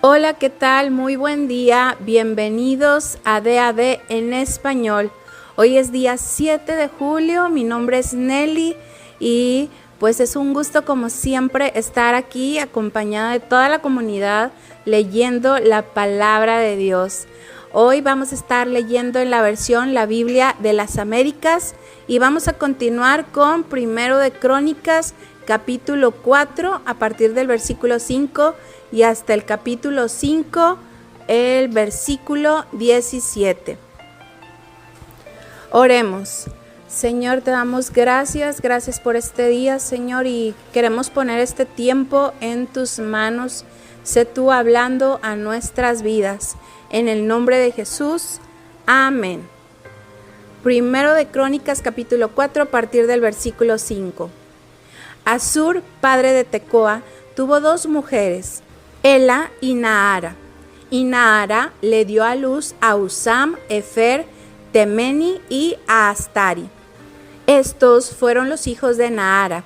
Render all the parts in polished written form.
Hola, ¿qué tal? Muy buen día. Bienvenidos a DAD en español. Hoy es día 7 de julio. Mi nombre es Nelly y pues es un gusto como siempre estar aquí acompañada de toda la comunidad leyendo la palabra de Dios. Hoy vamos a estar leyendo en la versión La Biblia de las Américas y vamos a continuar con Primero de Crónicas, capítulo 4, a partir del versículo 5 y hasta el capítulo 5, el versículo 17. Oremos. Señor, te damos gracias por este día, Señor, y queremos poner este tiempo en tus manos. Sé tú hablando a nuestras vidas. En el nombre de Jesús, amén. Primero de Crónicas, capítulo 4, a partir del versículo 5. Asur, padre de Tecoa, tuvo dos mujeres, Ela y Naara. Y Naara le dio a luz a Usam, Efer, Temeni y a Astari. Estos fueron los hijos de Naara.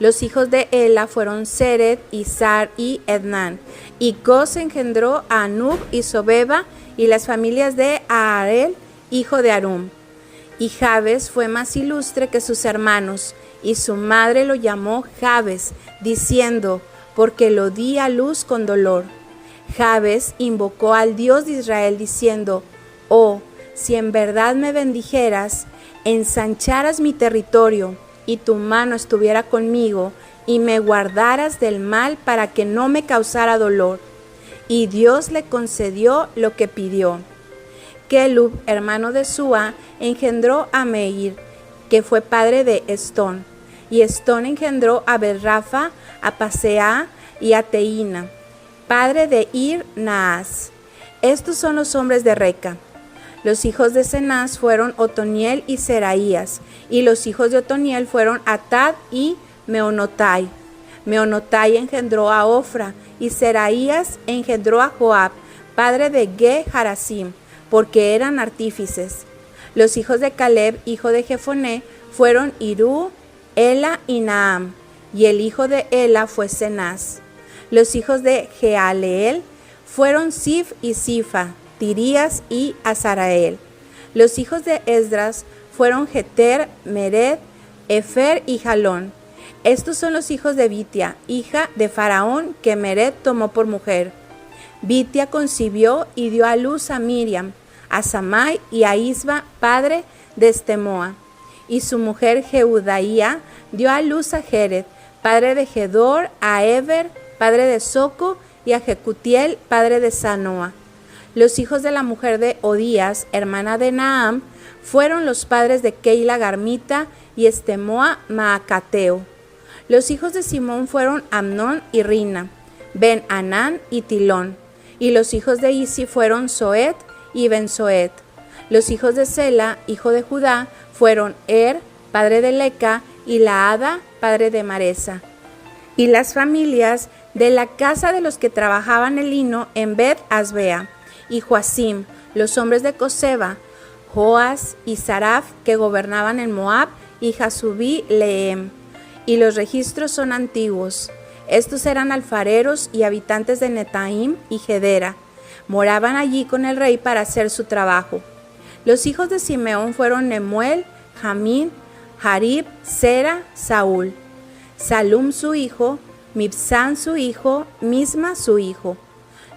Los hijos de Ela fueron Sered, Izar y Ednan. Y Cos engendró a Anub y Sobeba y las familias de Aarel, hijo de Arum. Y Jabes fue más ilustre que sus hermanos, y su madre lo llamó Jabes, diciendo, porque lo di a luz con dolor. Jabes invocó al Dios de Israel, diciendo, oh, si en verdad me bendijeras, ensancharas mi territorio, y tu mano estuviera conmigo, y me guardaras del mal para que no me causara dolor. Y Dios le concedió lo que pidió. Kelub, hermano de Sua, engendró a Meir, que fue padre de Estón. Y Estón engendró a Berrafa, a Pasea y a Teína, padre de Ir Naas. Estos son los hombres de Reca. Los hijos de Cenaz fueron Otoniel y Seraías, y los hijos de Otoniel fueron Atad y Meonotai. Meonotai engendró a Ofra, y Seraías engendró a Joab, padre de Ge-Harasim, porque eran artífices. Los hijos de Caleb, hijo de Jefoné, fueron Irú, Ela y Naam, y el hijo de Ela fue Cenaz. Los hijos de Jealeel fueron Sif y Sifa, Tirías y Azarael. Los hijos de Esdras fueron Jeter, Mered, Efer y Jalón. Estos son los hijos de Bitia, hija de Faraón, que Mered tomó por mujer. Bitia concibió y dio a luz a Miriam, a Samai y a Isba, padre de Estemoa. Y su mujer Jeudaía dio a luz a Jered, padre de Gedor, a Eber, padre de Soco, y a Jecutiel, padre de Sanoa. Los hijos de la mujer de Odías, hermana de Naam, fueron los padres de Keila Garmita y Estemoa Maacateo. Los hijos de Simón fueron Amnón y Rina, Ben Anán y Tilón. Y los hijos de Isi fueron Zoet y Ben-Zoet. Los hijos de Sela, hijo de Judá, fueron padre de Leca, y Laada, padre de Maresa. Y las familias de la casa de los que trabajaban el lino en Bet-Asbea, y Joacim, los hombres de Coseba, Joas y Saraf, que gobernaban en Moab, y Jasubí Lehem. Y los registros son antiguos. Estos eran alfareros y habitantes de Netaim y Gedera. Moraban allí con el rey para hacer su trabajo. Los hijos de Simeón fueron Nemuel, Jamín, Jarib, Sera, Saúl, Salum su hijo, Mibsán su hijo, Misma su hijo.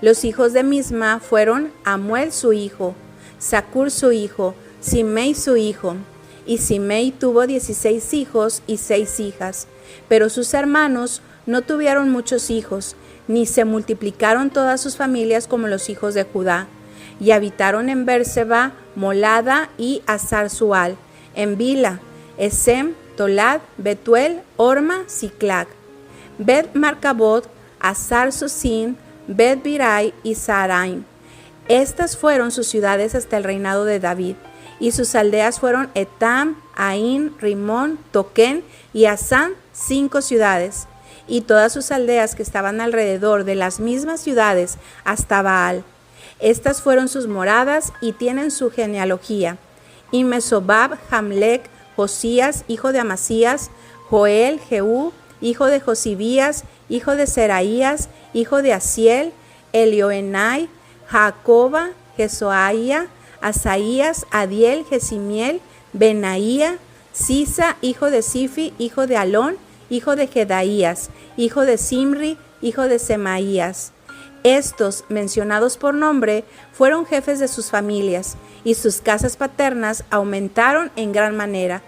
Los hijos de Misma fueron Amuel su hijo, Sacur su hijo, Simei su hijo. Y Simei tuvo 16 hijos y 6 hijas, pero sus hermanos no tuvieron muchos hijos, ni se multiplicaron todas sus familias como los hijos de Judá. Y habitaron en Berseba, Molada y Hazar-Sual, en Bila, Esem, Tolad, Betuel, Orma, Siclag, Bet-Marcabot, Hazar-Susim, Bet-Birai y Saaraim. Estas fueron sus ciudades hasta el reinado de David, y sus aldeas fueron Etam, Ain, Rimón, Toquén y Asán, 5 ciudades, y todas sus aldeas que estaban alrededor de las mismas ciudades hasta Baal. Estas fueron sus moradas y tienen su genealogía. Y Mesobab, Jamlec, Josías, hijo de Amasías, Joel, Jehú, hijo de Josibías, hijo de Seraías, hijo de Asiel, Elioenai, Jacoba, Jesoaía, Asaías, Adiel, Jesimiel, Benaía, Sisa, hijo de Sifi, hijo de Alón, hijo de Jedaías, hijo de Simri, hijo de Semaías. Estos, mencionados por nombre, fueron jefes de sus familias, y sus casas paternas aumentaron en gran manera,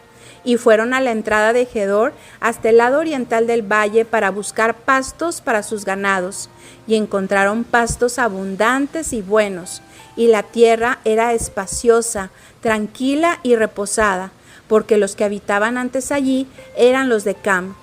y fueron a la entrada de Gedor hasta el lado oriental del valle para buscar pastos para sus ganados, y encontraron pastos abundantes y buenos, y la tierra era espaciosa, tranquila y reposada, porque los que habitaban antes allí eran los de Cam.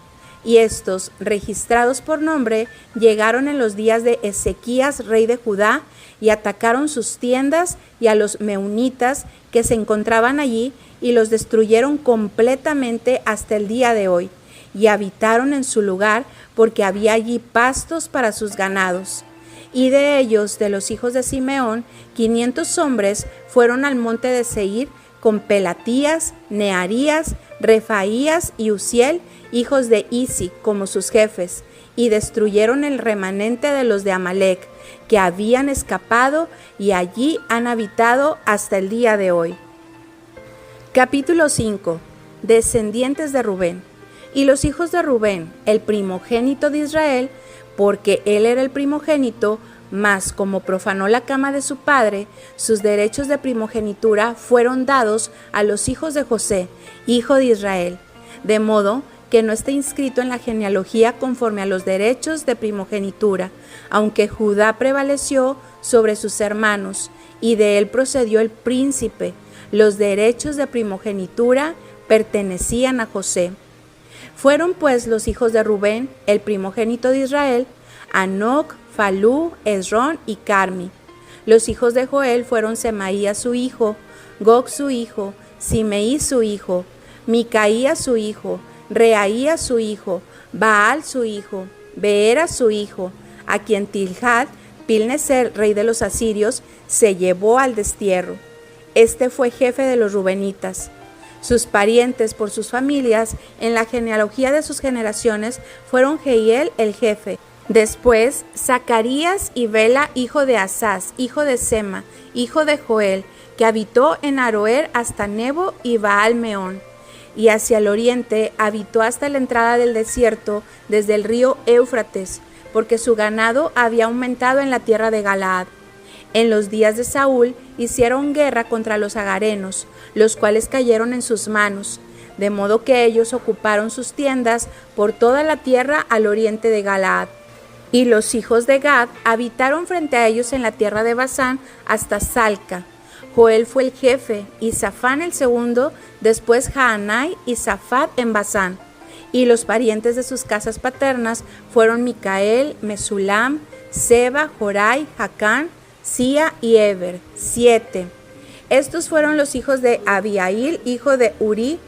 Y estos, registrados por nombre, llegaron en los días de Ezequías, rey de Judá, y atacaron sus tiendas y a los meunitas que se encontraban allí, y los destruyeron completamente hasta el día de hoy, y habitaron en su lugar, porque había allí pastos para sus ganados. Y de ellos, de los hijos de Simeón, 500 hombres fueron al monte de Seir, con Pelatías, Nearías, Refaías y Uziel, hijos de Isi, como sus jefes, y destruyeron el remanente de los de Amalec, que habían escapado, y allí han habitado hasta el día de hoy. Capítulo 5. Descendientes de Rubén. Y los hijos de Rubén, el primogénito de Israel, porque él era el primogénito, mas como profanó la cama de su padre, sus derechos de primogenitura fueron dados a los hijos de José, hijo de Israel, de modo que no está inscrito en la genealogía conforme a los derechos de primogenitura, aunque Judá prevaleció sobre sus hermanos, y de él procedió el príncipe. Los derechos de primogenitura pertenecían a José. Fueron pues los hijos de Rubén, el primogénito de Israel, Anoc, Falú, Esrón y Carmi. Los hijos de Joel fueron Semaías su hijo, Gog su hijo, Simeí su hijo, Micaía su hijo, Reaía su hijo, Baal su hijo, Beera su hijo, a quien Tilhat, Pilneser, rey de los asirios, se llevó al destierro. Este fue jefe de los rubenitas. Sus parientes por sus familias, en la genealogía de sus generaciones, fueron Jehiel el jefe. Después, Zacarías y Bela, hijo de Asaz, hijo de Sema, hijo de Joel, que habitó en Aroer hasta Nebo y Baal-Meón. Y hacia el oriente habitó hasta la entrada del desierto, desde el río Éufrates, porque su ganado había aumentado en la tierra de Galaad. En los días de Saúl hicieron guerra contra los agarenos, los cuales cayeron en sus manos, de modo que ellos ocuparon sus tiendas por toda la tierra al oriente de Galaad. Y los hijos de Gad habitaron frente a ellos en la tierra de Basán hasta Salca. Joel fue el jefe, y Safán el segundo, después Jaanai y Safat en Basán. Y los parientes de sus casas paternas fueron Micael, Mesulam, Seba, Jorai, Jacán, Sia y Eber, 7. Estos fueron los hijos de Abiail, hijo de Uri,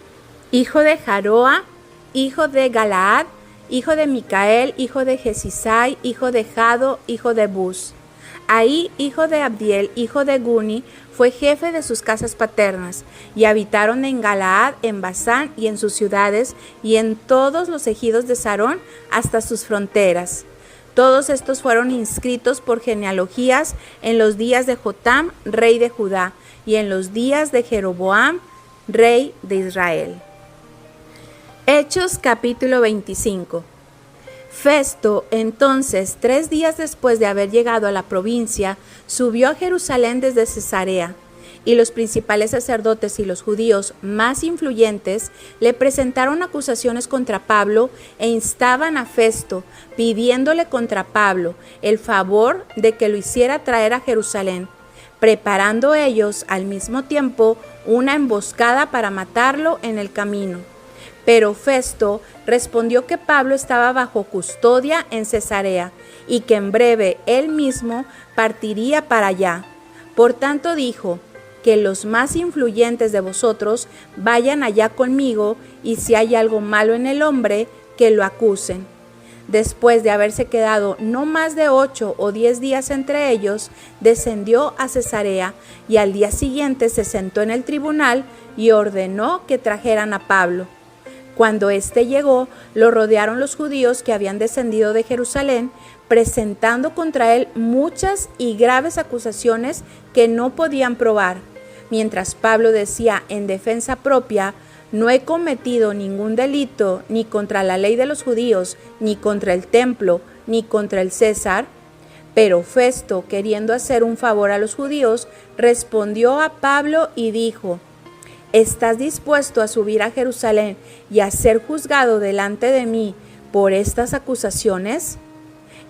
hijo de Jaroa, hijo de Galaad, hijo de Micael, hijo de Jesisai, hijo de Jado, hijo de Bus. Ahí, hijo de Abdiel, hijo de Guni, fue jefe de sus casas paternas, y habitaron en Galaad, en Basán y en sus ciudades, y en todos los ejidos de Sarón hasta sus fronteras. Todos estos fueron inscritos por genealogías en los días de Jotam, rey de Judá, y en los días de Jeroboam, rey de Israel. Hechos capítulo 25. Festo, entonces, 3 días después de haber llegado a la provincia, subió a Jerusalén desde Cesarea, y los principales sacerdotes y los judíos más influyentes le presentaron acusaciones contra Pablo e instaban a Festo, pidiéndole contra Pablo el favor de que lo hiciera traer a Jerusalén, preparando ellos al mismo tiempo una emboscada para matarlo en el camino. Pero Festo respondió que Pablo estaba bajo custodia en Cesarea y que en breve él mismo partiría para allá. Por tanto dijo: que los más influyentes de vosotros vayan allá conmigo, y si hay algo malo en el hombre, que lo acusen. Después de haberse quedado no más de 8 o 10 días entre ellos, descendió a Cesarea, y al día siguiente se sentó en el tribunal y ordenó que trajeran a Pablo. Cuando éste llegó, lo rodearon los judíos que habían descendido de Jerusalén, presentando contra él muchas y graves acusaciones que no podían probar. Mientras Pablo decía en defensa propia: no he cometido ningún delito ni contra la ley de los judíos, ni contra el templo, ni contra el César. Pero Festo, queriendo hacer un favor a los judíos, respondió a Pablo y dijo: ¿estás dispuesto a subir a Jerusalén y a ser juzgado delante de mí por estas acusaciones?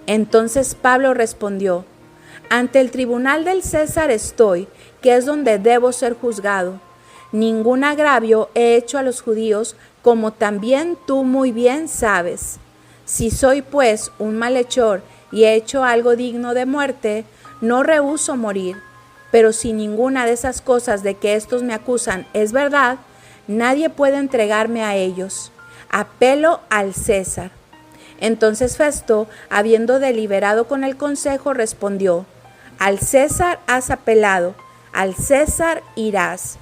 Entonces Pablo respondió: ante el tribunal del César estoy, que es donde debo ser juzgado. Ningún agravio he hecho a los judíos, como también tú muy bien sabes. Si soy pues un malhechor y he hecho algo digno de muerte, no rehúso morir. Pero si ninguna de esas cosas de que estos me acusan es verdad, nadie puede entregarme a ellos. Apelo al César. Entonces Festo, habiendo deliberado con el consejo, respondió: al César has apelado, al César irás.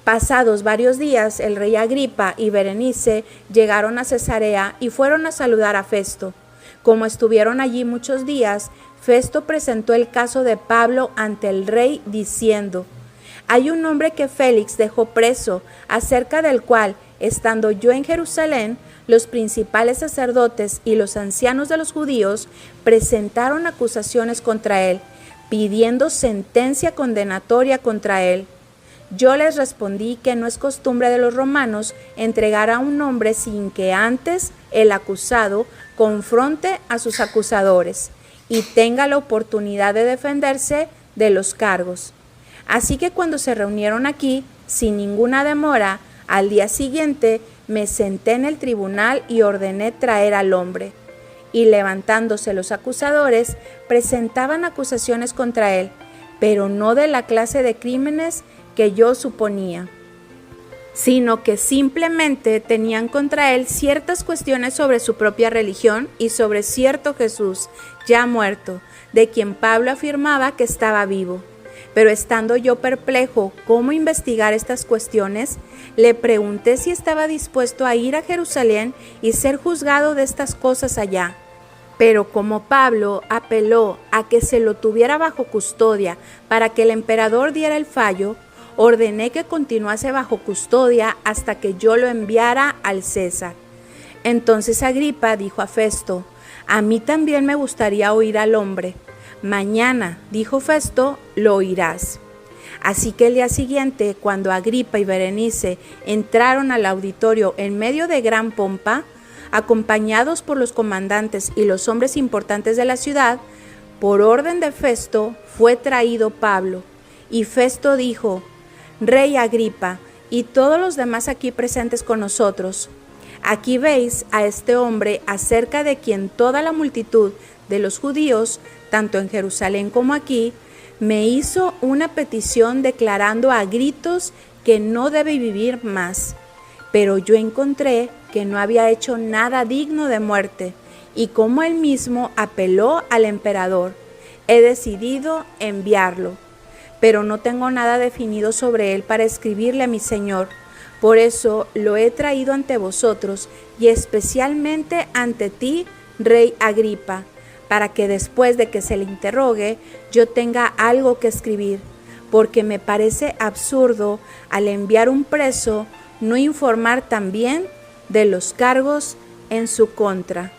Pasados varios días, el rey Agripa y Berenice llegaron a Cesarea y fueron a saludar a Festo. Como estuvieron allí muchos días, Festo presentó el caso de Pablo ante el rey diciendo: hay un hombre que Félix dejó preso, acerca del cual, estando yo en Jerusalén, los principales sacerdotes y los ancianos de los judíos presentaron acusaciones contra él, pidiendo sentencia condenatoria contra él. Yo les respondí que no es costumbre de los romanos entregar a un hombre sin que antes el acusado confronte a sus acusadores y tenga la oportunidad de defenderse de los cargos. Así que cuando se reunieron aquí, sin ninguna demora, al día siguiente me senté en el tribunal y ordené traer al hombre. Y levantándose los acusadores, presentaban acusaciones contra él, pero no de la clase de crímenes que yo suponía, sino que simplemente tenían contra él ciertas cuestiones sobre su propia religión y sobre cierto Jesús, ya muerto, de quien Pablo afirmaba que estaba vivo. Pero estando yo perplejo cómo investigar estas cuestiones, le pregunté si estaba dispuesto a ir a Jerusalén y ser juzgado de estas cosas allá. Pero como Pablo apeló a que se lo tuviera bajo custodia para que el emperador diera el fallo, ordené que continuase bajo custodia hasta que yo lo enviara al César. Entonces Agripa dijo a Festo: a mí también me gustaría oír al hombre. Mañana, dijo Festo, lo oirás. Así que el día siguiente, cuando Agripa y Berenice entraron al auditorio en medio de gran pompa, acompañados por los comandantes y los hombres importantes de la ciudad, por orden de Festo fue traído Pablo. Y Festo dijo: Rey Agripa, y todos los demás aquí presentes con nosotros, aquí veis a este hombre acerca de quien toda la multitud de los judíos, tanto en Jerusalén como aquí, me hizo una petición declarando a gritos que no debe vivir más. Pero yo encontré que no había hecho nada digno de muerte, y como él mismo apeló al emperador, he decidido enviarlo. Pero no tengo nada definido sobre él para escribirle a mi señor. Por eso lo he traído ante vosotros, y especialmente ante ti, Rey Agripa, para que después de que se le interrogue, yo tenga algo que escribir, porque me parece absurdo, al enviar un preso, no informar también de los cargos en su contra.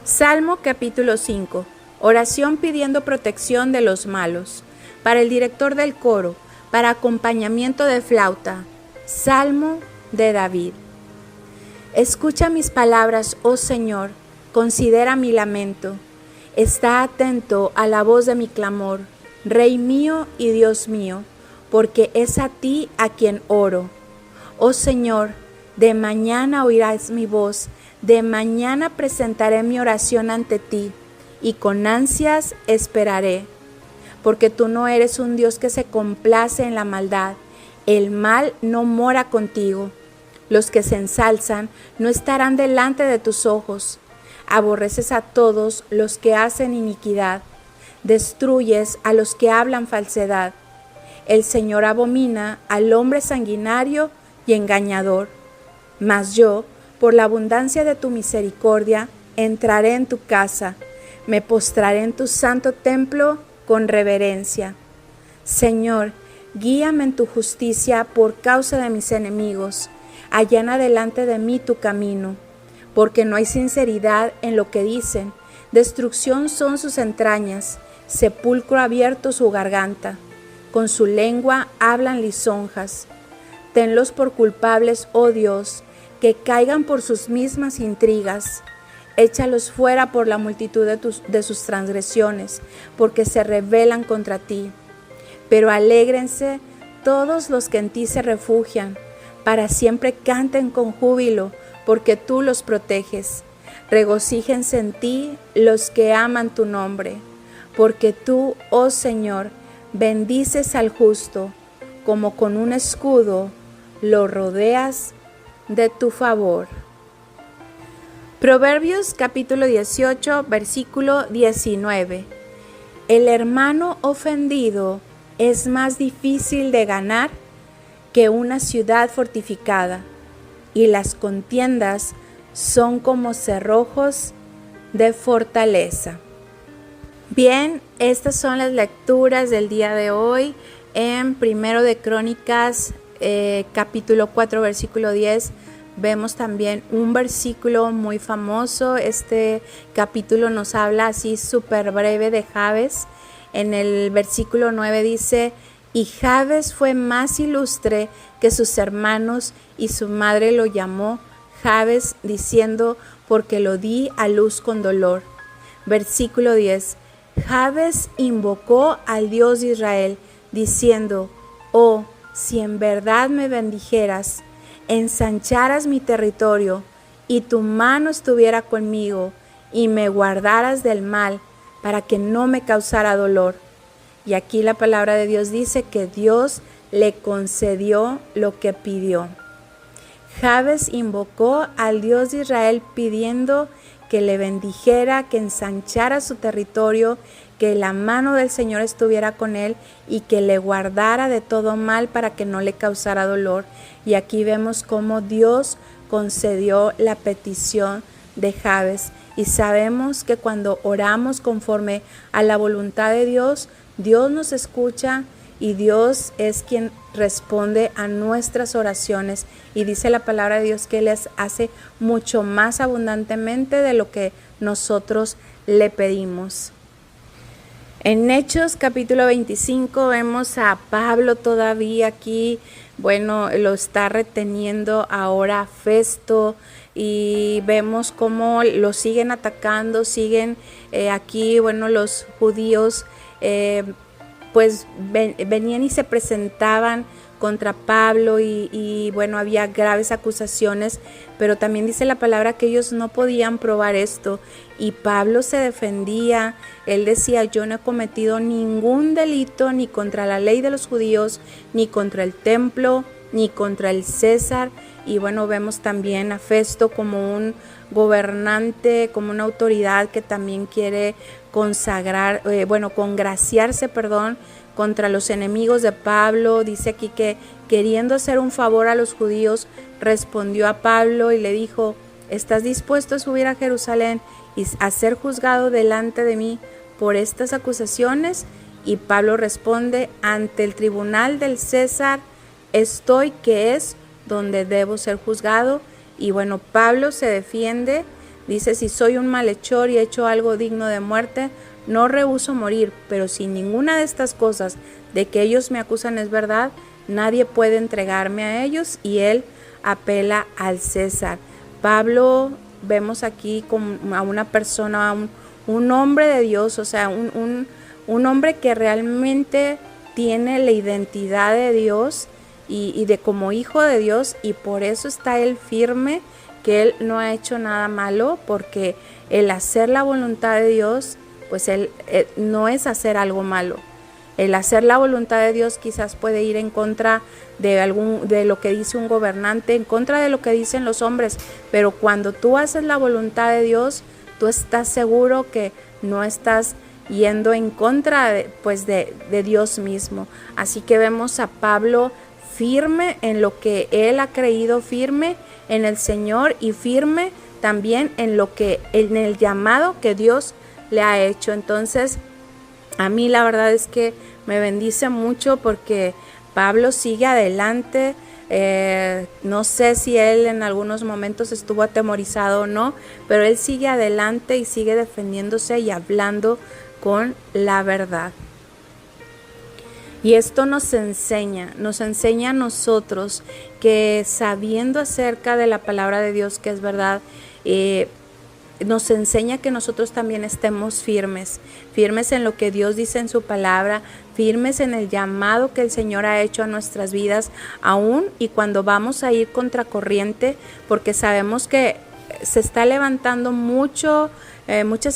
Salmo capítulo 5. Oración pidiendo protección de los malos. Para el director del coro, para acompañamiento de flauta. Salmo de David. Escucha mis palabras, oh Señor, considera mi lamento. Está atento a la voz de mi clamor, Rey mío y Dios mío, porque es a ti a quien oro. Oh Señor, de mañana oirás mi voz, de mañana presentaré mi oración ante ti, y con ansias esperaré. Porque tú no eres un Dios que se complace en la maldad, el mal no mora contigo. Los que se ensalzan no estarán delante de tus ojos. Aborreces a todos los que hacen iniquidad, destruyes a los que hablan falsedad. El Señor abomina al hombre sanguinario y engañador. Mas yo, por la abundancia de tu misericordia, entraré en tu casa, me postraré en tu santo templo con reverencia. Señor, guíame en tu justicia por causa de mis enemigos. Allana delante de mí tu camino, porque no hay sinceridad en lo que dicen. Destrucción son sus entrañas, sepulcro abierto su garganta. Con su lengua hablan lisonjas. Tenlos por culpables, oh Dios, que caigan por sus mismas intrigas. Échalos fuera por la multitud de sus transgresiones, porque se rebelan contra ti. Pero alégrense todos los que en ti se refugian, para siempre canten con júbilo, porque tú los proteges. Regocíjense en ti los que aman tu nombre, porque tú, oh Señor, bendices al justo, como con un escudo lo rodeas de tu favor. Proverbios capítulo 18, versículo 19. El hermano ofendido es más difícil de ganar que una ciudad fortificada, y las contiendas son como cerrojos de fortaleza. Bien, estas son las lecturas del día de hoy en Primero de Crónicas, capítulo 4, versículo 10. Vemos también un versículo muy famoso. Este capítulo nos habla así súper breve de Jabes. En el versículo 9 dice: y Jabes fue más ilustre que sus hermanos, y su madre lo llamó Jabes, diciendo: porque lo di a luz con dolor. Versículo 10. Jabes invocó al Dios de Israel, diciendo: oh, si en verdad me bendijeras, ensancharas mi territorio, y tu mano estuviera conmigo, y me guardaras del mal, para que no me causara dolor. Y aquí la palabra de Dios dice que Dios le concedió lo que pidió. Jabes invocó al Dios de Israel pidiendo que le bendijera, que ensanchara su territorio, que la mano del Señor estuviera con él y que le guardara de todo mal para que no le causara dolor. Y aquí vemos cómo Dios concedió la petición de Jabes. Y sabemos que cuando oramos conforme a la voluntad de Dios, Dios nos escucha y Dios es quien responde a nuestras oraciones. Y dice la palabra de Dios que Él les hace mucho más abundantemente de lo que nosotros le pedimos. En Hechos capítulo 25 vemos a Pablo todavía aquí, bueno, lo está reteniendo ahora Festo, y vemos cómo lo siguen atacando, siguen aquí, bueno, los judíos pues venían y se presentaban contra Pablo y bueno, había graves acusaciones, pero también dice la palabra que ellos no podían probar esto, y Pablo se defendía. Él decía: yo no he cometido ningún delito ni contra la ley de los judíos, ni contra el templo, ni contra el César. Y bueno, vemos también a Festo como un gobernante, como una autoridad que también quiere congraciarse contra los enemigos de Pablo. Dice aquí que queriendo hacer un favor a los judíos, respondió a Pablo y le dijo: ¿estás dispuesto a subir a Jerusalén y a ser juzgado delante de mí por estas acusaciones? Y Pablo responde: ante el tribunal del César estoy, que es donde debo ser juzgado. Y bueno, Pablo se defiende, dice: si soy un malhechor y he hecho algo digno de muerte, no rehúso morir, pero si ninguna de estas cosas de que ellos me acusan es verdad, nadie puede entregarme a ellos. Y él apela al César. Pablo, vemos aquí como a una persona, un hombre de Dios, o sea, un hombre que realmente tiene la identidad de Dios y de como hijo de Dios, y por eso está él firme, que él no ha hecho nada malo, porque el hacer la voluntad de Dios, pues él no es hacer algo malo. El hacer la voluntad de Dios quizás puede ir en contra de lo que dice un gobernante, en contra de lo que dicen los hombres, pero cuando tú haces la voluntad de Dios, tú estás seguro que no estás yendo en contra de Dios mismo. Así que vemos a Pablo firme en lo que él ha creído, firme en el Señor y firme también en el llamado que Dios le ha hecho. Entonces, a mí la verdad es que me bendice mucho porque Pablo sigue adelante. No sé si él en algunos momentos estuvo atemorizado o no, pero él sigue adelante y sigue defendiéndose y hablando con la verdad. Y esto nos enseña a nosotros que sabiendo acerca de la palabra de Dios, que es verdad, nos enseña que nosotros también estemos firmes en lo que Dios dice en su palabra, firmes en el llamado que el Señor ha hecho a nuestras vidas, aún y cuando vamos a ir contracorriente, porque sabemos que se está levantando muchas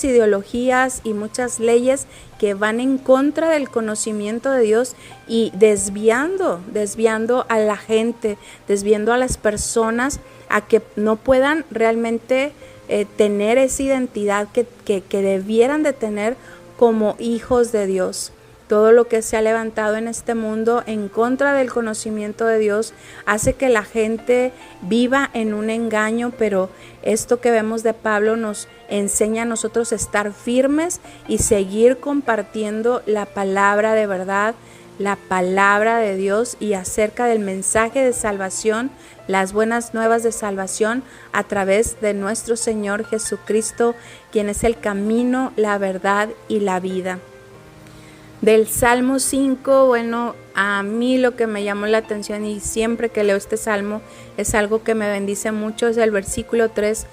ideologías y muchas leyes que van en contra del conocimiento de Dios y desviando a la gente, desviando a las personas a que no puedan realmente tener esa identidad que debieran de tener como hijos de Dios. Todo lo que se ha levantado en este mundo en contra del conocimiento de Dios hace que la gente viva en un engaño, pero esto que vemos de Pablo nos enseña a nosotros a estar firmes y seguir compartiendo la palabra de verdad, la palabra de Dios y acerca del mensaje de salvación, las buenas nuevas de salvación a través de nuestro Señor Jesucristo, quien es el camino, la verdad y la vida. Del Salmo 5, bueno, a mí lo que me llamó la atención y siempre que leo este salmo es algo que me bendice mucho, es el versículo 3.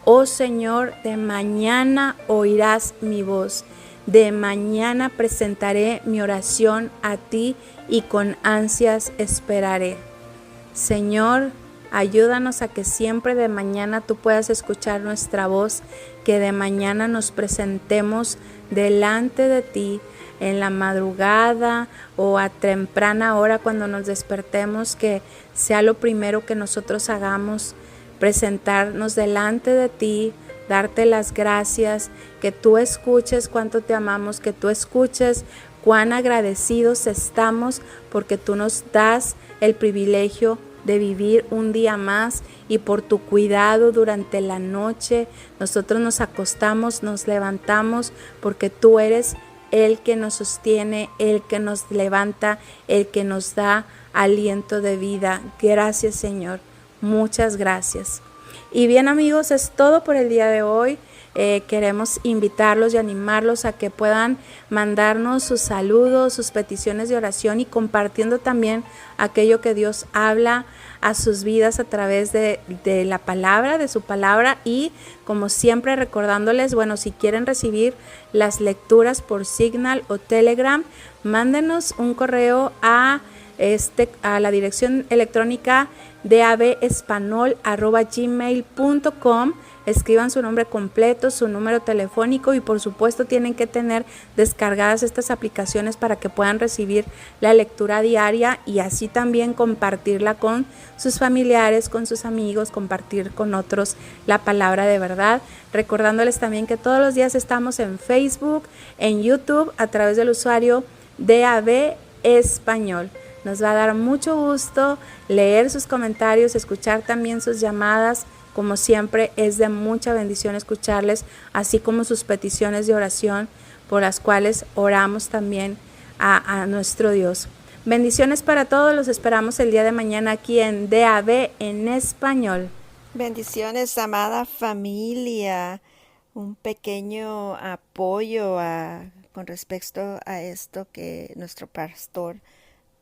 Oh Señor, de mañana oirás mi voz, de mañana presentaré mi oración a ti y con ansias esperaré. Señor, ayúdanos a que siempre de mañana tú puedas escuchar nuestra voz, que de mañana nos presentemos delante de ti en la madrugada o a temprana hora cuando nos despertemos, que sea lo primero que nosotros hagamos, presentarnos delante de ti, darte las gracias, que tú escuches cuánto te amamos, que tú escuches cuán agradecidos estamos porque tú nos das el privilegio de vivir un día más y por tu cuidado durante la noche. Nosotros nos acostamos, nos levantamos porque tú eres el que nos sostiene, el que nos levanta, el que nos da aliento de vida. Gracias, Señor. Muchas gracias. Y bien, amigos, es todo por el día de hoy. Queremos invitarlos y animarlos a que puedan mandarnos sus saludos, sus peticiones de oración y compartiendo también aquello que Dios habla a sus vidas a través de la palabra, de su palabra, y como siempre recordándoles, bueno, si quieren recibir las lecturas por Signal o Telegram, mándenos un correo a la dirección electrónica davespanol@gmail.com. Escriban su nombre completo, su número telefónico y por supuesto tienen que tener descargadas estas aplicaciones para que puedan recibir la lectura diaria y así también compartirla con sus familiares, con sus amigos, compartir con otros la palabra de verdad. Recordándoles también que todos los días estamos en Facebook, en YouTube, a través del usuario DAV Español. Nos va a dar mucho gusto leer sus comentarios, escuchar también sus llamadas. Como siempre, es de mucha bendición escucharles, así como sus peticiones de oración por las cuales oramos también a nuestro Dios. Bendiciones para todos, los esperamos el día de mañana aquí en DAV en español. Bendiciones, amada familia. Un pequeño apoyo con respecto a esto que nuestro pastor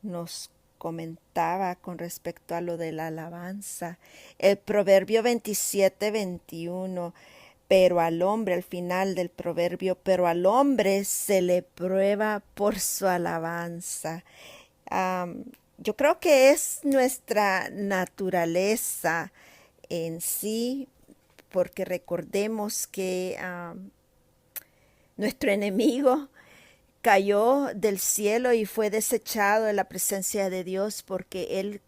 nos comentaba con respecto a lo de la alabanza. El Proverbio 27:21, pero al hombre, al final del proverbio, pero al hombre se le prueba por su alabanza. Yo creo que es nuestra naturaleza en sí, porque recordemos que nuestro enemigo cayó del cielo y fue desechado de la presencia de Dios porque él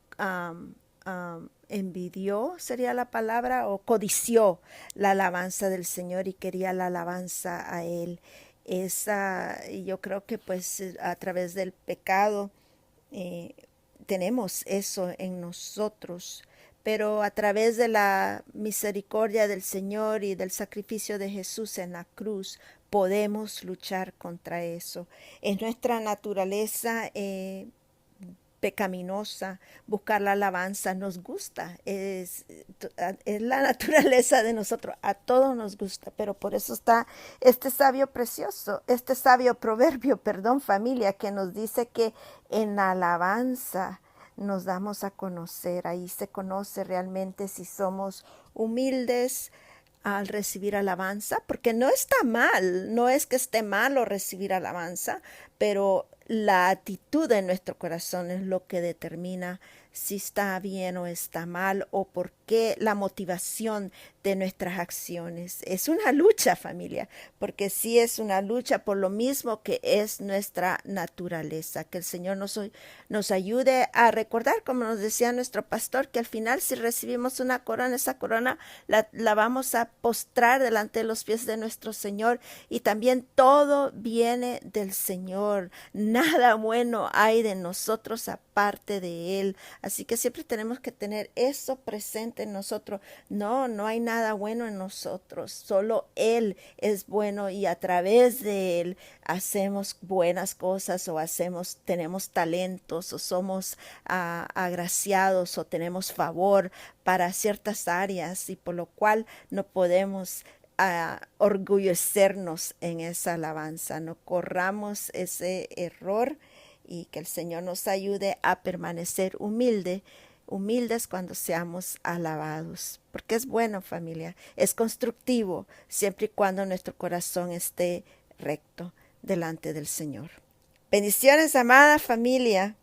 envidió, sería la palabra, o codició la alabanza del Señor y quería la alabanza a él. Yo creo que pues a través del pecado tenemos eso en nosotros, pero a través de la misericordia del Señor y del sacrificio de Jesús en la cruz, podemos luchar contra eso. Es nuestra naturaleza pecaminosa, buscar la alabanza, nos gusta, es la naturaleza de nosotros, a todos nos gusta, pero por eso está este sabio precioso, este sabio proverbio, perdón familia, que nos dice que en la alabanza nos damos a conocer, ahí se conoce realmente si somos humildes al recibir alabanza, porque no está mal, no es que esté malo recibir alabanza, pero la actitud de nuestro corazón es lo que determina si está bien o está mal o por qué la motivación de nuestras acciones. Es una lucha, familia, porque sí es una lucha por lo mismo que es nuestra naturaleza. Que el Señor nos ayude a recordar, como nos decía nuestro pastor, que al final si recibimos una corona, esa corona la vamos a postrar delante de los pies de nuestro Señor, y también todo viene del Señor. Nada bueno hay de nosotros aparte de Él. Así que siempre tenemos que tener eso presente en nosotros. No hay nada bueno en nosotros. Solo Él es bueno y a través de Él hacemos buenas cosas o tenemos talentos o somos agraciados o tenemos favor para ciertas áreas, y por lo cual no podemos orgullecernos en esa alabanza. No corramos ese error, y que el Señor nos ayude a permanecer humildes cuando seamos alabados. Porque es bueno, familia, es constructivo siempre y cuando nuestro corazón esté recto delante del Señor. Bendiciones, amada familia.